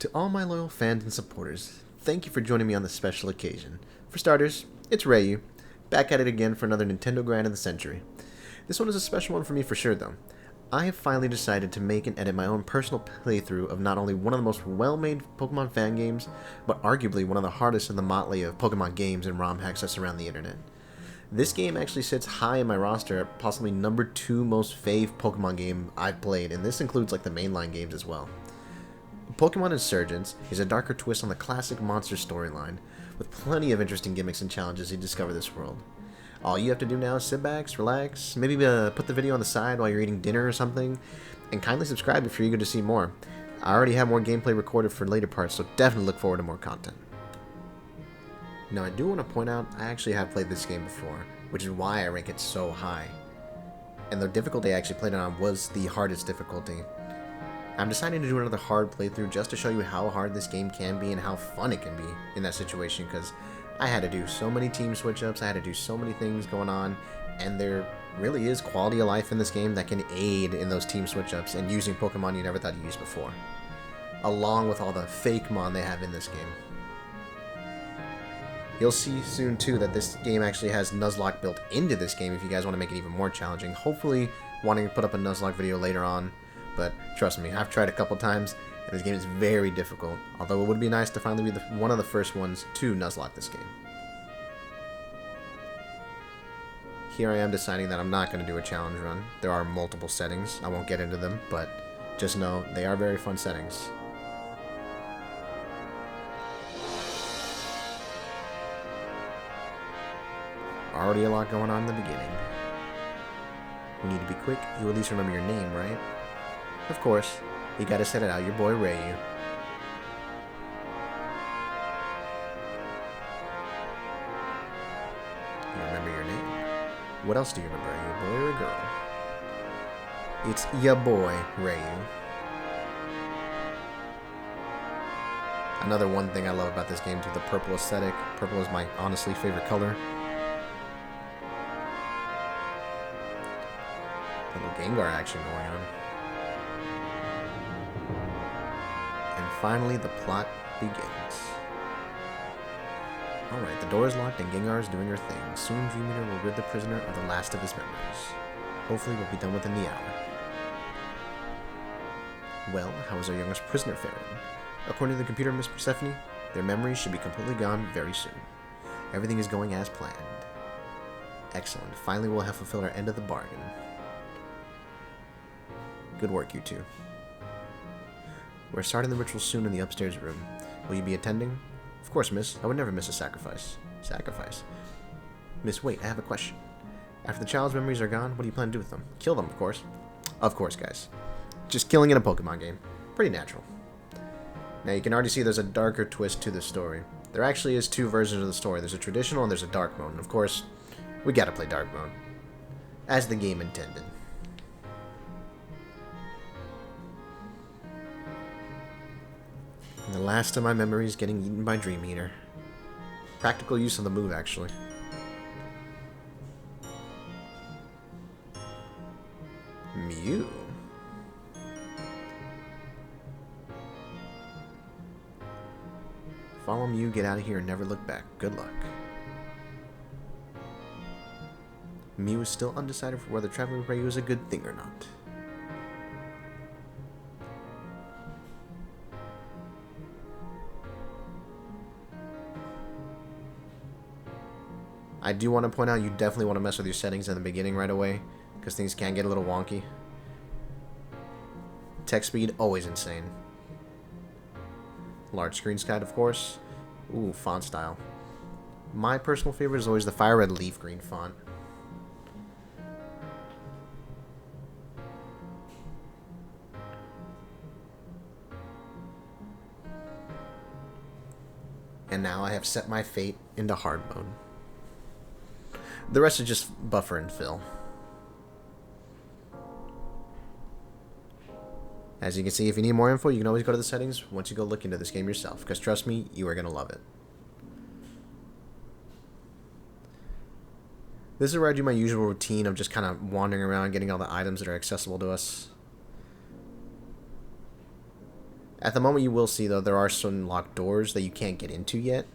To all my loyal fans and supporters, thank you for joining me on this special occasion. For starters, it's Reyu, back at it again for another Nintendo Grind of the Century. This one is a special one for me for sure though. I have finally decided to make and edit my own personal playthrough of not only one of the most well-made Pokemon fan games, but arguably one of the hardest in the motley of Pokemon games and ROM hacks that's around the internet. This game actually sits high in my roster at possibly number 2 most fave Pokemon game I've played, and this includes like the mainline games as well. Pokémon Insurgence is a darker twist on the classic monster storyline, with plenty of interesting gimmicks and challenges to discover this world. All you have to do now is sit back, relax, maybe put the video on the side while you're eating dinner or something, and kindly subscribe if you're eager to see more. I already have more gameplay recorded for later parts, so definitely look forward to more content. Now I do want to point out I actually have played this game before, which is why I rank it so high. And the difficulty I actually played it on was the hardest difficulty. I'm deciding to do another hard playthrough just to show you how hard this game can be and how fun it can be in that situation, because I had to do so many team switch-ups, I had to do so many things going on, and there really is quality of life in this game that can aid in those team switch-ups and using Pokemon you never thought you used before, along with all the fake mon they have in this game. You'll see soon too that this game actually has Nuzlocke built into this game if you guys want to make it even more challenging, hopefully wanting to put up a Nuzlocke video later on. But trust me, I've tried a couple times, and this game is very difficult, although it would be nice to finally be one of the first ones to Nuzlocke this game. Here I am deciding that I'm not going to do a challenge run. There are multiple settings, I won't get into them, but just know they are very fun settings. Already a lot going on in the beginning. We need to be quick, you at least remember your name, right? Of course, you gotta set it out, your boy Reyu. You remember your name. What else do you remember? Are you a boy or a girl? It's ya boy, Reyu. Another one thing I love about this game too, the purple aesthetic. Purple is my honestly favorite color. A little Gengar action going on. And finally, the plot begins. Alright, the door is locked and Gengar is doing her thing. Soon, Dreamweaver will rid the prisoner of the last of his memories. Hopefully, we'll be done within the hour. Well, how is our youngest prisoner faring? According to the computer, Miss Persephone, their memories should be completely gone very soon. Everything is going as planned. Excellent. Finally, we'll have fulfilled our end of the bargain. Good work, you two. We're starting the ritual soon in the upstairs room. Will you be attending? Of course, miss. I would never miss a sacrifice. Sacrifice? Miss, wait, I have a question. After the child's memories are gone, what do you plan to do with them? Kill them, of course. Of course, guys. Just killing in a Pokemon game. Pretty natural. Now, you can already see there's a darker twist to this story. There actually is 2 versions of the story. There's a traditional and there's a dark mode. And of course, we gotta play dark mode. As the game intended. And the last of my memories getting eaten by Dream Eater. Practical use of the move, actually. Mew. Follow Mew, get out of here, and never look back. Good luck. Mew is still undecided for whether traveling with Reyu is a good thing or not. I do want to point out you definitely want to mess with your settings in the beginning right away, because things can get a little wonky. Text speed, always insane. Large screen sky, of course. Ooh, font style. My personal favorite is always the fire red leaf green font. And now I have set my fate into hard mode. The rest is just buffer and fill. As you can see, if you need more info, you can always go to the settings once you go look into this game yourself, because trust me, you are going to love it. This is where I do my usual routine of just kind of wandering around, getting all the items that are accessible to us. At the moment, you will see, though, there are some locked doors that you can't get into yet.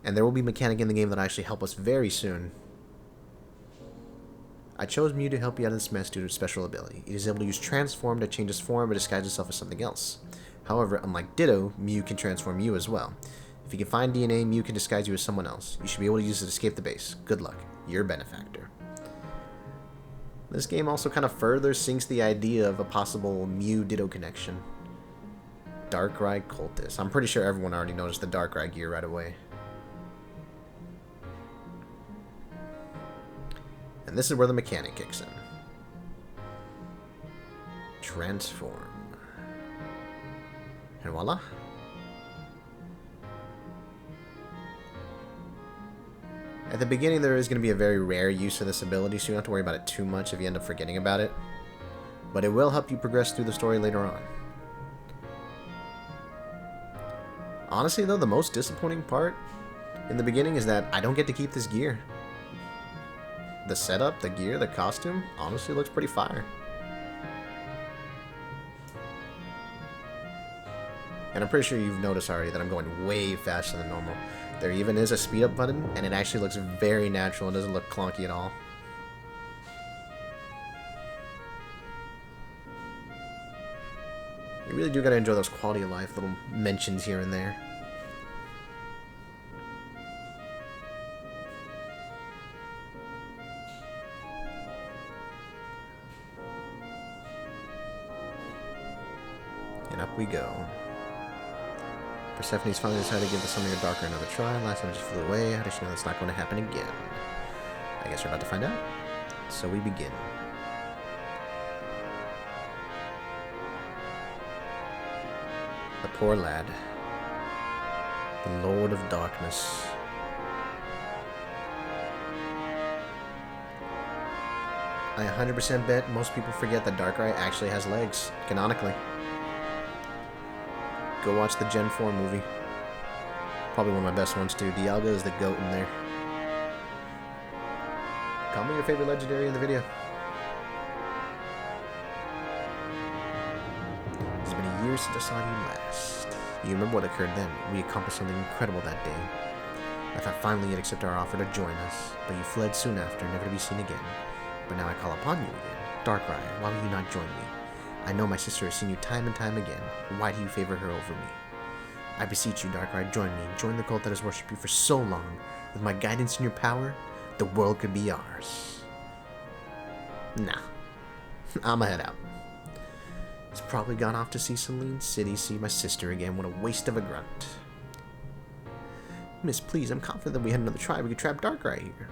And there will be mechanic in the game that will actually help us very soon. I chose Mew to help you out of this mess due to its special ability. It is able to use Transform to change its form or disguise itself as something else. However, unlike Ditto, Mew can transform you as well. If you can find DNA, Mew can disguise you as someone else. You should be able to use it to escape the base. Good luck. Your benefactor. This game also kind of further sinks the idea of a possible Mew-Ditto connection. Darkrai Cultist. I'm pretty sure everyone already noticed the Darkrai gear right away. And this is where the mechanic kicks in. Transform. And voila. At the beginning, there is going to be a very rare use of this ability, so you don't have to worry about it too much if you end up forgetting about it. But it will help you progress through the story later on. Honestly, though, the most disappointing part in the beginning is that I don't get to keep this gear. The setup, the gear, the costume, honestly looks pretty fire. And I'm pretty sure you've noticed already that I'm going way faster than normal. There even is a speed up button, and it actually looks very natural and doesn't look clunky at all. You really do gotta enjoy those quality of life little mentions here and there. And up we go. Persephone's finally decided to give the Summoning of Darker another try. Last time it just flew away. How does she know that's not going to happen again? I guess we're about to find out. So we begin. The poor lad. The Lord of Darkness. I 100% bet most people forget that Darkrai actually has legs, canonically. Go watch the Gen 4 movie. Probably one of my best ones too. Dialga is the goat in there. Call me your favorite legendary in the video. It's been a year since I saw you last. You remember what occurred then? We accomplished something incredible that day. I thought finally you'd accept our offer to join us, but you fled soon after, never to be seen again. But now I call upon you again. Darkrai, why will you not join me? I know my sister has seen you time and time again. Why do you favor her over me? I beseech you, Darkrai, join me. Join the cult that has worshipped you for so long. With my guidance and your power, the world could be ours. Nah. I'ma head out. He's probably gone off to see Celine City, see my sister again. What a waste of a grunt. Miss, please, I'm confident that we had another try. We could trap Darkrai here.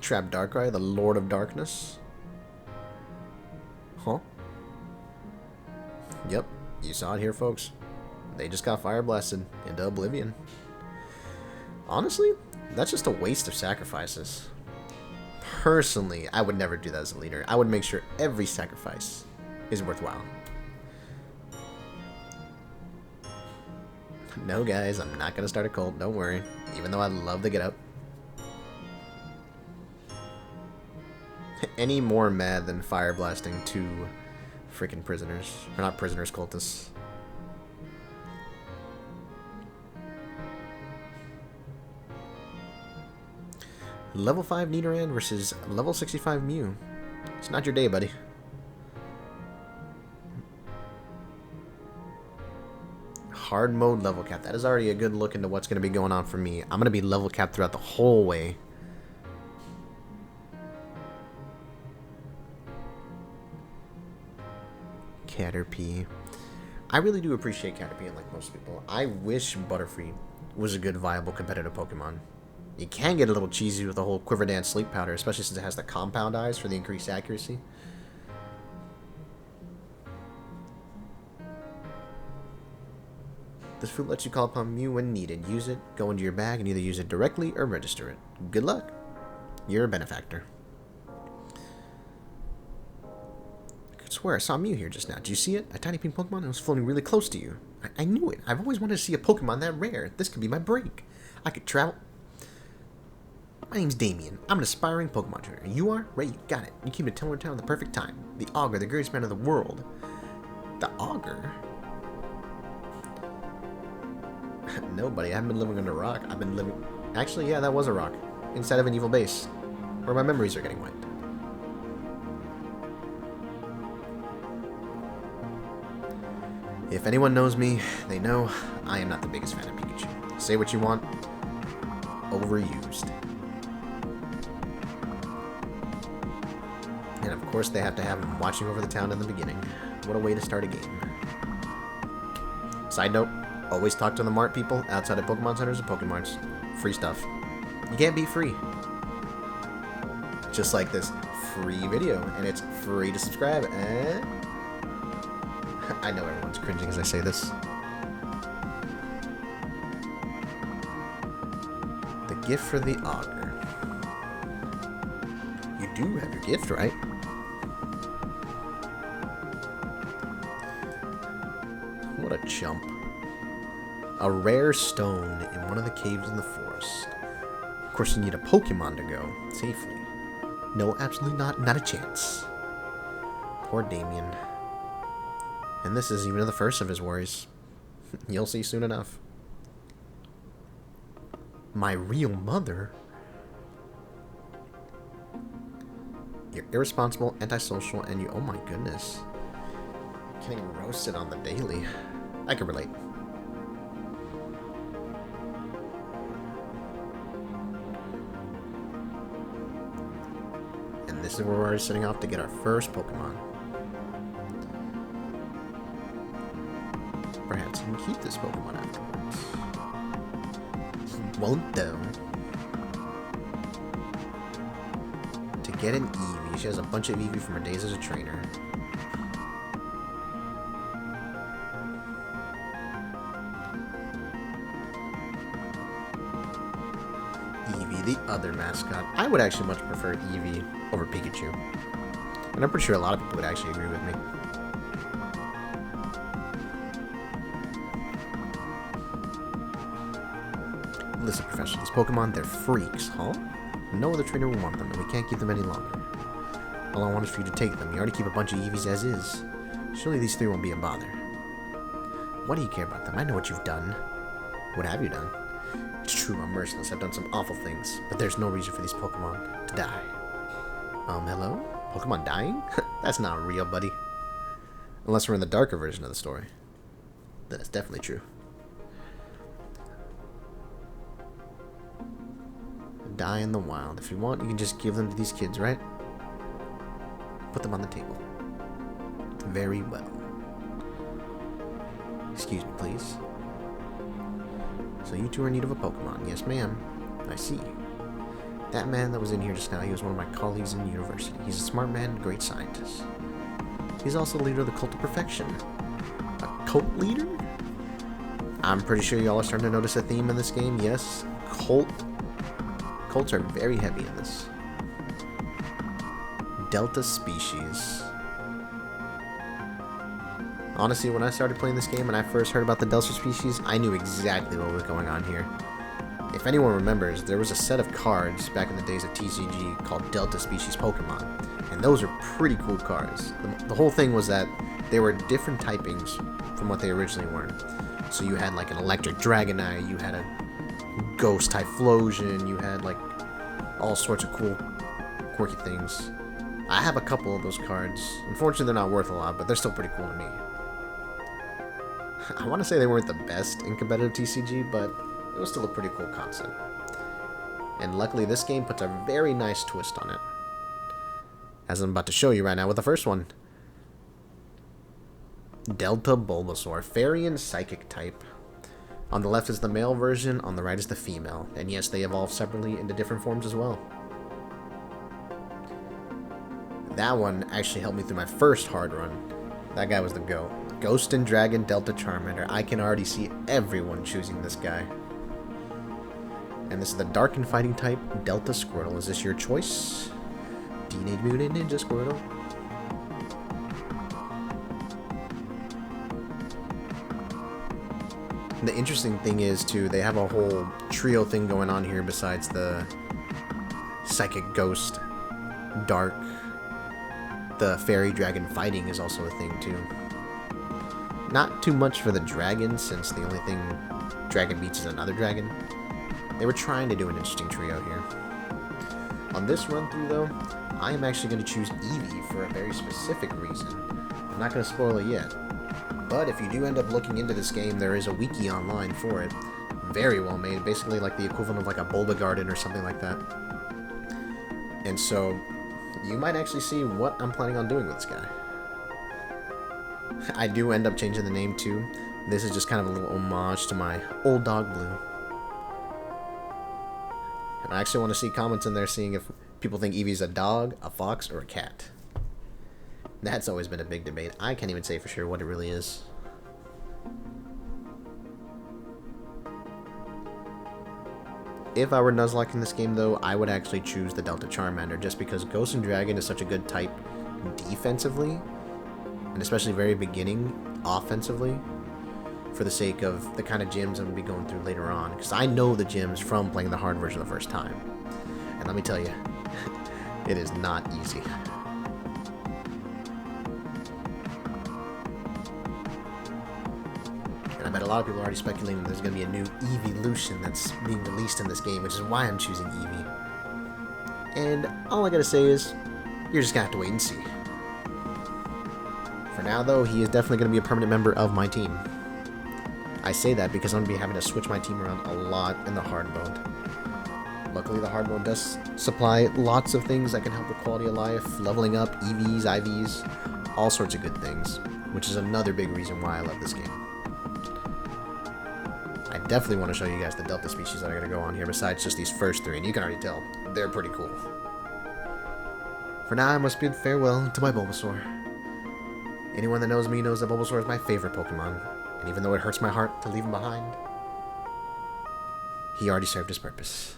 Trap Darkrai, the Lord of Darkness? Huh? Yep, you saw it here, folks. They just got fire blasted into oblivion. Honestly, that's just a waste of sacrifices. Personally, I would never do that as a leader. I would make sure every sacrifice is worthwhile. No, guys, I'm not going to start a cult. Don't worry. Even though I'd love to get up. Any more mad than fire blasting two freaking prisoners. Or not prisoners, cultists. Level 5 Nidoran versus level 65 Mew. It's not your day, buddy. Hard mode level cap. That is already a good look into what's going to be going on for me. I'm going to be level capped throughout the whole way. Caterpie. I really do appreciate Caterpie, unlike most people. I wish Butterfree was a good, viable, competitive Pokemon. You can get a little cheesy with the whole Quiver Dance Sleep Powder, especially since it has the compound eyes for the increased accuracy. This fruit lets you call upon Mew when needed. Use it, go into your bag, and either use it directly or register it. Good luck. You're a benefactor. I swear I saw Mew here just now. Did you see it? A tiny pink Pokemon? It was floating really close to you. I knew it. I've always wanted to see a Pokemon that rare. This could be my break. I could travel... My name's Damien. I'm an aspiring Pokemon trainer. You are? Reyu. Got it. You came to Teller Town at the perfect time. The Augur, the greatest man of the world. The auger? No, buddy, I haven't been living under a rock. I've been living... Actually, yeah, that was a rock. Inside of an evil base. Where my memories are getting wiped. If anyone knows me, they know I am not the biggest fan of Pikachu. Say what you want. Overused. And of course they have to have him watching over the town in the beginning. What a way to start a game. Side note, always talk to the Mart people outside of Pokemon Centers and Pokemarts. Free stuff. You can't be free. Just like this free video, and it's free to subscribe. I know everyone's cringing as I say this. The gift for the auger. You do have your gift, right? What a chump. A rare stone in one of the caves in the forest. Of course, you need a Pokemon to go safely. No, absolutely not a chance. Poor Damien. And this is even the first of his worries. You'll see soon enough. My real mother? You're irresponsible, antisocial, and you... Oh my goodness. Getting roasted on the daily. I can relate. And this is where we're already setting off to get our first Pokemon. Perhaps you can keep this Pokemon afterwards. He won't, though. To get an Eevee, she has a bunch of Eevee from her days as a trainer. Eevee, the other mascot. I would actually much prefer Eevee over Pikachu. And I'm pretty sure a lot of people would actually agree with me. Listen, Professor, these Pokemon, they're freaks, huh? No other trainer will want them, and we can't keep them any longer. All I want is for you to take them. You already keep a bunch of Eevees as is. Surely these three won't be a bother. Why do you care about them? I know what you've done. What have you done? It's true, I'm merciless. I've done some awful things, but there's no reason for these Pokemon to die. Hello? Pokemon dying? That's not real, buddy. Unless we're in the darker version of the story. Then it's definitely true. Die in the wild. If you want, you can just give them to these kids, right? Put them on the table. Very well. Excuse me, please. So you two are in need of a Pokemon. Yes, ma'am. I see. That man that was in here just now, he was one of my colleagues in university. He's a smart man, a great scientist. He's also the leader of the Cult of Perfection. A cult leader? I'm pretty sure y'all are starting to notice a theme in this game. Yes, cults are very heavy in this. Delta species. Honestly, when I started playing this game and I first heard about the Delta species, I knew exactly what was going on here. If anyone remembers, there was a set of cards back in the days of TCG called Delta Species Pokemon, and those are pretty cool cards. The whole thing was that they were different typings from what they originally were. So you had like an Electric Dragonite, you had a Ghost Typhlosion, you had like all sorts of cool, quirky things. I have a couple of those cards. Unfortunately, they're not worth a lot, but they're still pretty cool to me. I want to say they weren't the best in competitive TCG, but it was still a pretty cool concept. And luckily, this game puts a very nice twist on it. As I'm about to show you right now with the first one. Delta Bulbasaur, Fairy and Psychic type. On the left is the male version, on the right is the female. And yes, they evolve separately into different forms as well. That one actually helped me through my first hard run. That guy was the GOAT. Ghost and Dragon Delta Charmander. I can already see everyone choosing this guy. And this is the Dark and Fighting type, Delta Squirtle. Is this your choice? Teenage Mutant Ninja Squirtle. The interesting thing is, too, they have a whole trio thing going on here besides the Psychic Ghost, Dark. The Fairy Dragon Fighting is also a thing, too. Not too much for the dragon, since the only thing dragon beats is another dragon. They were trying to do an interesting trio here. On this run through though, I am actually going to choose Eevee for a very specific reason. I'm not going to spoil it yet. But if you do end up looking into this game, there is a wiki online for it. Very well made, basically like the equivalent of like a Bulba Garden or something like that. And so, you might actually see what I'm planning on doing with this guy. I do end up changing the name too. This is just kind of a little homage to my old dog Blue. And I actually want to see comments in there seeing if people think Eevee's a dog, a fox, or a cat. That's always been a big debate. I can't even say for sure what it really is. If I were Nuzlocke in this game though, I would actually choose the Delta Charmander just because Ghost and Dragon is such a good type defensively, and especially very beginning offensively, for the sake of the kind of gyms I'm going to be going through later on, because I know the gyms from playing the hard version the first time. And let me tell you, it is not easy. And I bet a lot of people are already speculating there's going to be a new Eeveelution that's being released in this game, which is why I'm choosing Eevee. And all I gotta say is, you're just going to have to wait and see. For now though, he is definitely going to be a permanent member of my team. I say that because I'm going to be having to switch my team around a lot in the hard mode. Luckily, the hard mode does supply lots of things that can help with quality of life, leveling up, EVs, IVs, all sorts of good things, which is another big reason why I love this game. I definitely want to show you guys the Delta species that are going to go on here besides just these first three, and you can already tell, they're pretty cool. For now, I must bid farewell to my Bulbasaur. Anyone that knows me knows that Bulbasaur is my favorite Pokemon. And even though it hurts my heart to leave him behind, he already served his purpose.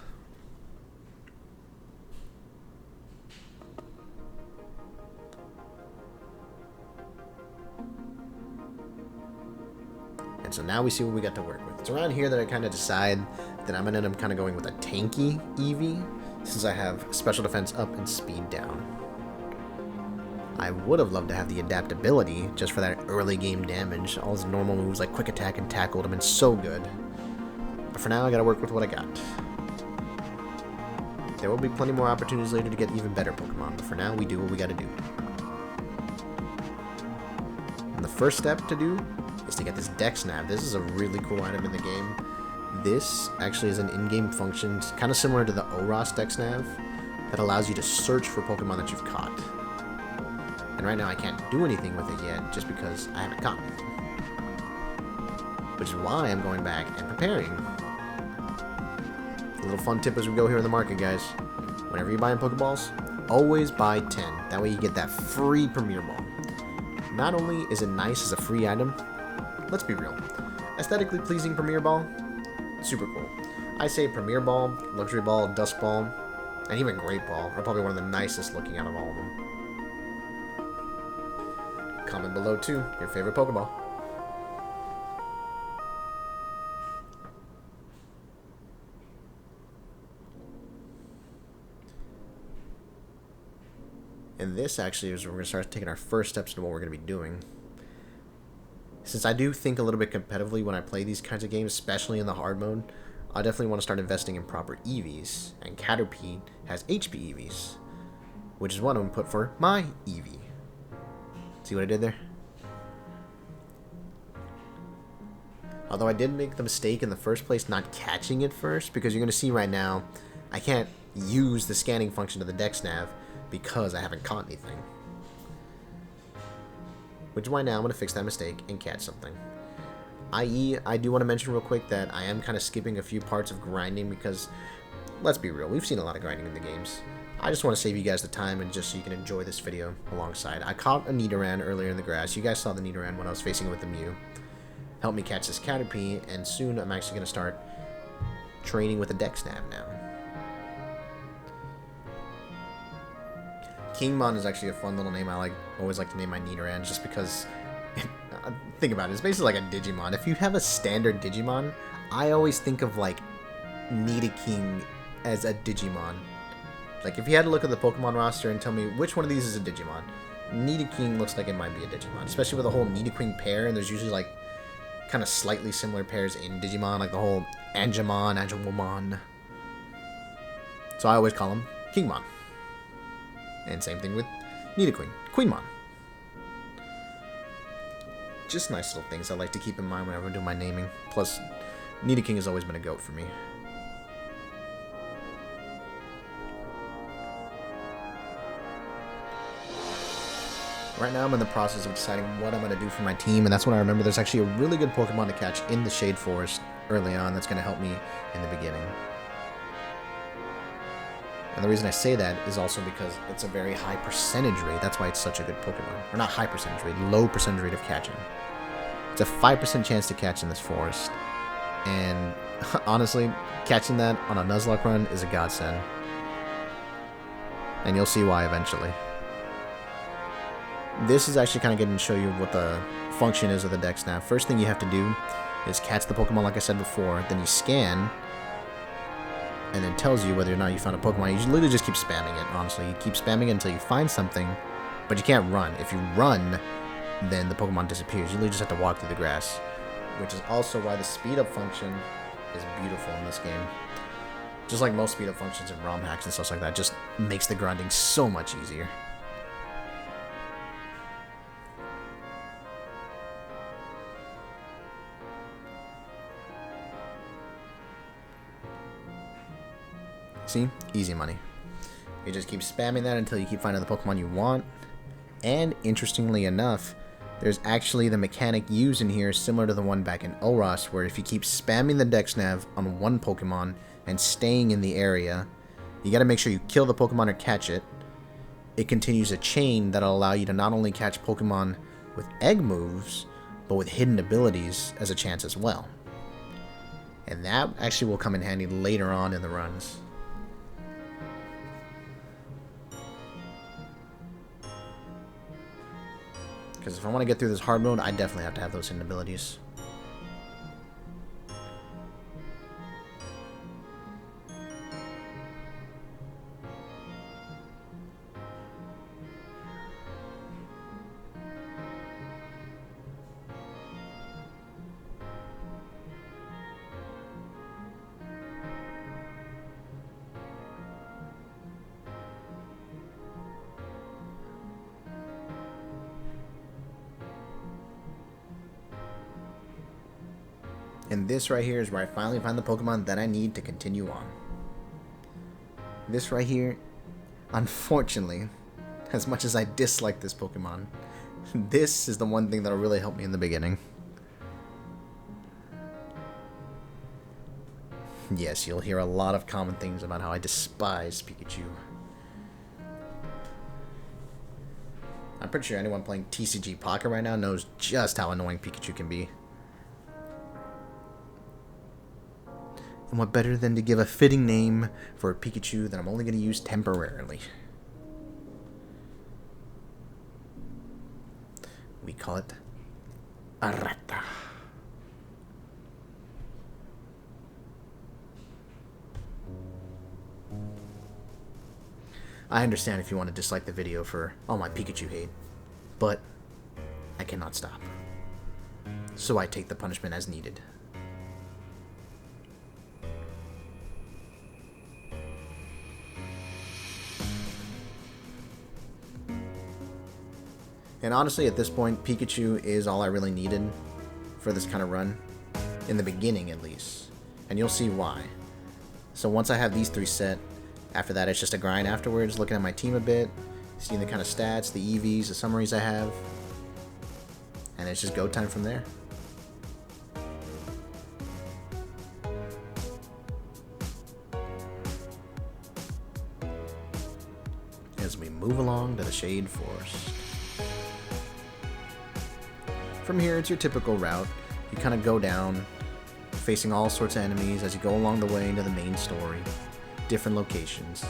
And so now we see what we got to work with. It's around here that I kind of decide that I'm going to end up kind of going with a tanky Eevee, since I have special defense up and speed down. I would have loved to have the adaptability just for that early game damage. All his normal moves like Quick Attack and Tackle would have been so good. But for now, I gotta work with what I got. There will be plenty more opportunities later to get even better Pokemon, but for now, we do what we gotta do. And the first step to do is to get this Dex Nav. This is a really cool item in the game. This actually is an in-game function, kind of similar to the OROS Dex Nav, that allows you to search for Pokemon that you've caught. And right now I can't do anything with it yet, just because I haven't caught anything. Which is why I'm going back and preparing. A little fun tip as we go here in the market, guys. Whenever you're buying Pokeballs, always buy 10. That way you get that free Premier Ball. Not only is it nice as a free item, let's be real. Aesthetically pleasing Premier Ball, super cool. I say Premier Ball, Luxury Ball, Dust Ball, and even Great Ball are probably one of the nicest looking out of all of them. Comment below too, your favorite Pokeball. And this actually is where we're going to start taking our first steps into what we're going to be doing. Since I do think a little bit competitively when I play these kinds of games, especially in the hard mode, I definitely want to start investing in proper EVs. And Caterpie has HP EVs, which is what I'm going to put for my EV. See what I did there? Although I did make the mistake in the first place not catching it first, because you're going to see right now, I can't use the scanning function of the Dex Nav because I haven't caught anything. Which is why now I'm going to fix that mistake and catch something. I.e., I do want to mention real quick that I am kind of skipping a few parts of grinding because, let's be real, we've seen a lot of grinding in the games. I just want to save you guys the time and just so you can enjoy this video alongside. I caught a Nidoran earlier in the grass. You guys saw the Nidoran when I was facing it with the Mew. Helped me catch this Caterpie, and soon I'm actually going to start training with the Dex Nav now. Kingmon is actually a fun little name. I always like to name my Nidoran just because, think about it, it's basically like a Digimon. If you have a standard Digimon, I always think of like Nidoking as a Digimon. Like if you had to look at the Pokemon roster and tell me which one of these is a Digimon, Nidoking looks like it might be a Digimon, especially with the whole Nidoking pair, and there's usually like kind of slightly similar pairs in Digimon, like the whole Angemon, Angemomon. So I always call him Kingmon. And same thing with Nidoking, Queenmon. Just nice little things I like to keep in mind whenever I do my naming. Plus, Nidoking has always been a goat for me. Right now I'm in the process of deciding what I'm going to do for my team, and that's when I remember there's actually a really good Pokemon to catch in the Shade Forest early on that's going to help me in the beginning. And the reason I say that is also because it's a very high percentage rate. That's why it's such a good Pokemon. Or not high percentage rate, low percentage rate of catching. It's a 5% chance to catch in this forest. And honestly, catching that on a Nuzlocke run is a godsend. And you'll see why eventually. This is actually kind of getting to show you what the function is of the deck snap. First thing you have to do is catch the Pokemon like I said before. Then you scan. And it tells you whether or not you found a Pokemon. You literally just keep spamming it, honestly. You keep spamming it until you find something. But you can't run. If you run, then the Pokemon disappears. You literally just have to walk through the grass. Which is also why the speed up function is beautiful in this game. Just like most speed up functions in ROM hacks and stuff like that, just makes the grinding so much easier. See? Easy money. You just keep spamming that until you keep finding the Pokemon you want. And interestingly enough, there's actually the mechanic used in here similar to the one back in Oros, where if you keep spamming the Dex Nav on one Pokemon and staying in the area, you gotta make sure you kill the Pokemon or catch it. It continues a chain that'll allow you to not only catch Pokemon with egg moves, but with hidden abilities as a chance as well. And that actually will come in handy later on in the runs. Because if I want to get through this hard mode, I definitely have to have those hidden abilities. And this right here is where I finally find the Pokemon that I need to continue on. This right here, unfortunately, as much as I dislike this Pokemon, this is the one thing that'll really help me in the beginning. Yes, you'll hear a lot of common things about how I despise Pikachu. I'm pretty sure anyone playing TCG Pocket right now knows just how annoying Pikachu can be. And what better than to give a fitting name for a Pikachu that I'm only going to use temporarily. We call it Arata. I understand if you want to dislike the video for all my Pikachu hate, but I cannot stop. So I take the punishment as needed. And honestly, at this point, Pikachu is all I really needed for this kind of run. In the beginning, at least. And you'll see why. So once I have these three set, after that it's just a grind afterwards, looking at my team a bit, seeing the kind of stats, the EVs, the summaries I have. And it's just go time from there. As we move along to the Shade Forest. From here, it's your typical route. You kind of go down, facing all sorts of enemies as you go along the way into the main story. Different locations.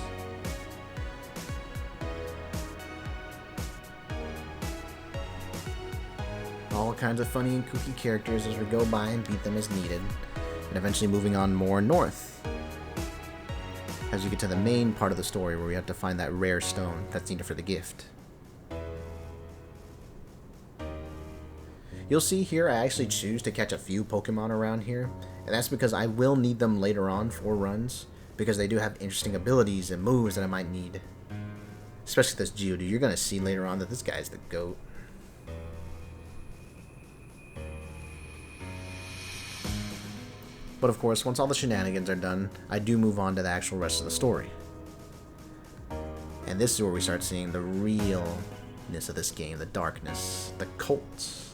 All kinds of funny and kooky characters as we go by and beat them as needed. And eventually moving on more north. As you get to the main part of the story where we have to find that rare stone that's needed for the gift. You'll see here I actually choose to catch a few Pokemon around here, and that's because I will need them later on for runs, because they do have interesting abilities and moves that I might need. Especially this Geodude. You're going to see later on that this guy's the GOAT. But of course, once all the shenanigans are done, I do move on to the actual rest of the story. And this is where we start seeing the realness of this game, the darkness, the cults.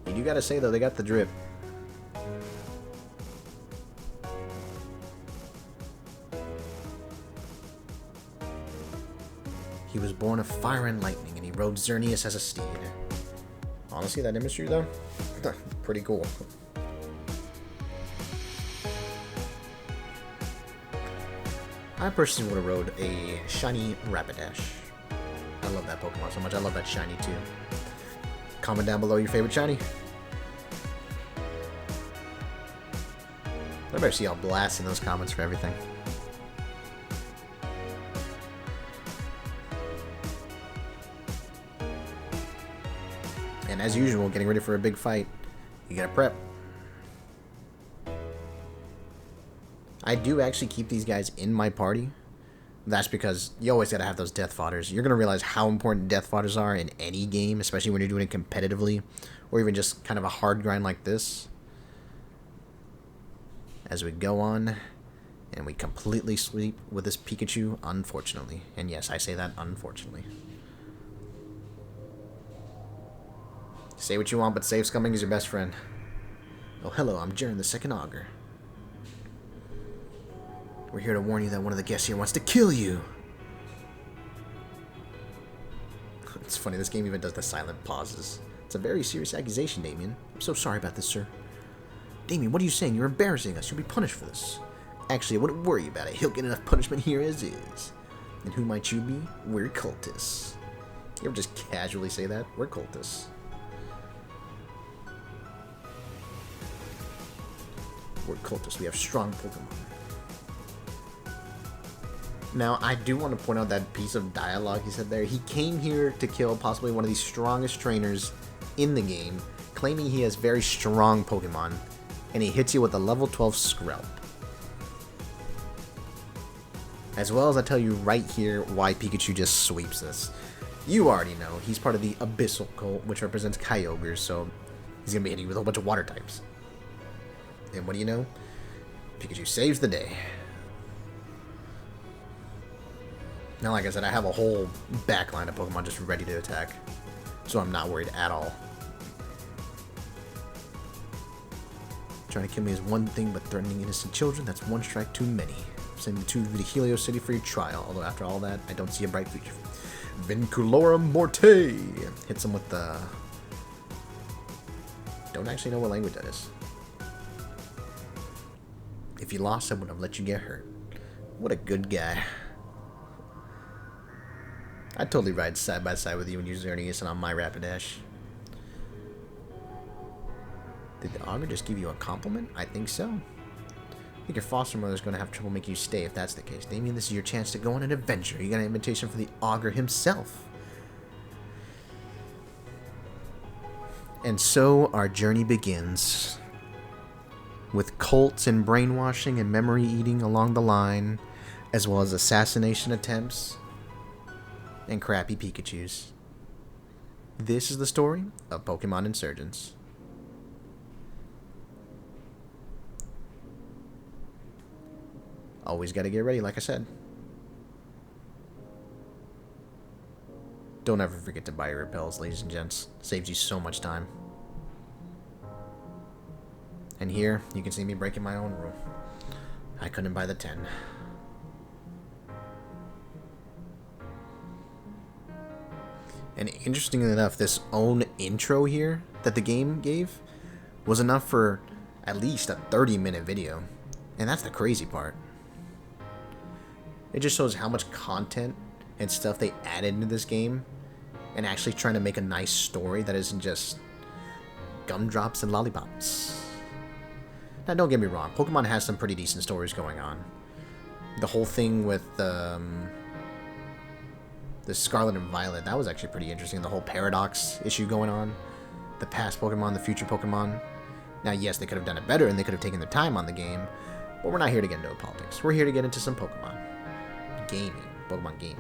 And you gotta say though, they got the drip. He was born of fire and lightning, and he rode Xerneas as a steed. Honestly, that imagery though, pretty cool. I personally would have rode a shiny Rapidash. I love that Pokemon so much. I love that shiny too. Comment down below your favorite shiny. I better see y'all blasting those comments for everything. And as usual, getting ready for a big fight, you gotta prep. I do actually keep these guys in my party. That's because you always gotta have those death fodders. You're gonna realize how important death fodders are in any game, especially when you're doing it competitively, or even just kind of a hard grind like this. As we go on, and we completely sweep with this Pikachu, unfortunately. And yes, I say that unfortunately. Say what you want, but safe scumming is your best friend. Oh, hello, I'm Jern, the second augur. We're here to warn you that one of the guests here wants to kill you. It's funny, this game even does the silent pauses. It's a very serious accusation, Damien. I'm so sorry about this, sir. Damien, what are you saying? You're embarrassing us. You'll be punished for this. Actually, I wouldn't worry about it. He'll get enough punishment here as is. And who might you be? We're cultists. You ever just casually say that? We're cultists. We're cultists. We have strong Pokemon. Now, I do want to point out that piece of dialogue he said there. He came here to kill possibly one of the strongest trainers in the game, claiming he has very strong Pokemon, and he hits you with a level 12 Skrelp. As well as I tell you right here why Pikachu just sweeps this. You already know, he's part of the Abyssal cult, which represents Kyogres, so he's going to be hitting you with a whole bunch of water types. And what do you know? Pikachu saves the day. Now, like I said, I have a whole backline of Pokemon just ready to attack, so I'm not worried at all. Trying to kill me is one thing, but threatening innocent children, that's one strike too many. Sending you to the Helios City for your trial, although after all that, I don't see a bright future. Vinculorum Morte! Hits him with the... Don't actually know what language that is. If you lost, I would have let you get hurt. What a good guy. I'd totally ride side by side with you when you're Xerneas and on my Rapidash. Did the augur just give you a compliment? I think so. I think your foster mother's going to have trouble making you stay if that's the case. Damien, this is your chance to go on an adventure. You got an invitation from the augur himself. And so our journey begins. With cults and brainwashing and memory eating along the line, as well as assassination attempts and crappy Pikachus. This is the story of Pokemon Insurgence. Always gotta get ready, like I said. Don't ever forget to buy your repels, ladies and gents. Saves you so much time. And here, you can see me breaking my own rule. I couldn't buy the 10. And interestingly enough, this own intro here that the game gave was enough for at least a 30-minute video. And that's the crazy part. It just shows how much content and stuff they added into this game, and actually trying to make a nice story that isn't just gumdrops and lollipops. Now, don't get me wrong, Pokemon has some pretty decent stories going on. The whole thing with The Scarlet and Violet, that was actually pretty interesting. The whole paradox issue going on. The past Pokemon, the future Pokemon. Now, yes, they could have done it better and they could have taken their time on the game, but we're not here to get into politics. We're here to get into some Pokemon. Gaming. Pokemon gaming.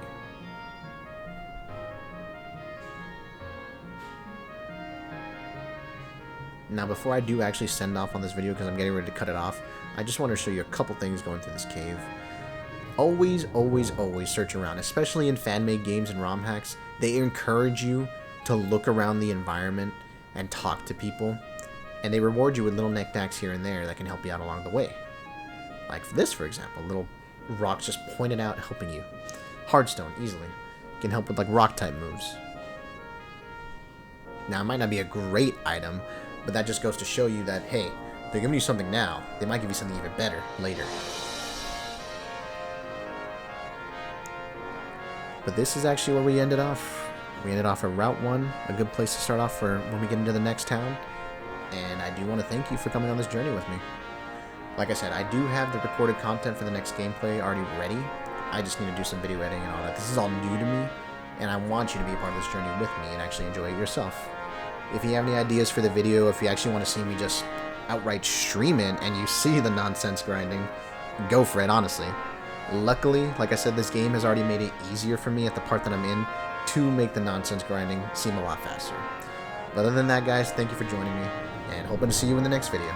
Now, before I do actually send off on this video, because I'm getting ready to cut it off, I just want to show you a couple things going through this cave. Always, always, always search around, especially in fan-made games and ROM hacks. They encourage you to look around the environment and talk to people, and they reward you with little knickknacks here and there that can help you out along the way. Like this, for example, little rocks just pointed out helping you. Hardstone, easily. Can help with like rock-type moves. Now, it might not be a great item, but that just goes to show you that, hey, they're giving you something now, they might give you something even better later. But this is actually where we ended off. We ended off at Route 1, a good place to start off for when we get into the next town. And I do want to thank you for coming on this journey with me. Like I said, I do have the recorded content for the next gameplay already ready. I just need to do some video editing and all that. This is all new to me, and I want you to be a part of this journey with me and actually enjoy it yourself. If you have any ideas for the video, if you actually want to see me just outright stream it and you see the nonsense grinding, go for it, honestly. Luckily, like I said, this game has already made it easier for me at the part that I'm in to make the nonsense grinding seem a lot faster. But other than that, guys, thank you for joining me, and hoping to see you in the next video.